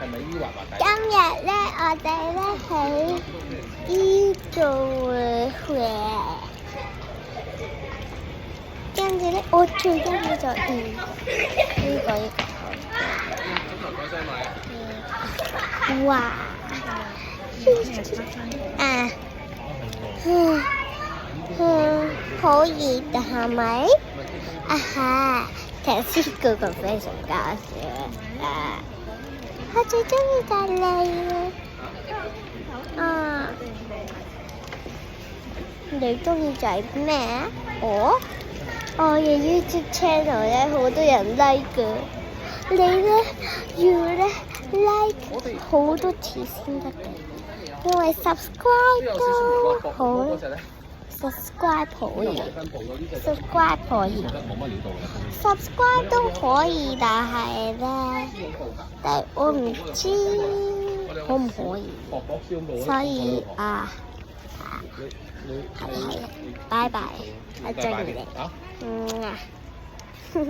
今日咧，我哋咧喺呢度會，跟住咧，我最中意就呢個。哇！好熱係咪？啊哈！頭先嗰個非常搞笑啊！我最中意就係你啊！你中意就係咩啊？我嘅 YouTube channel 咧好多人 like 㗎，你咧要咧 like 好多次先得嘅，因為 subscribe 都好。subscribe 可以 ，subscribe 可以，subscribe 都可以，但係我唔知可唔可以，所以係，拜拜，我中意你，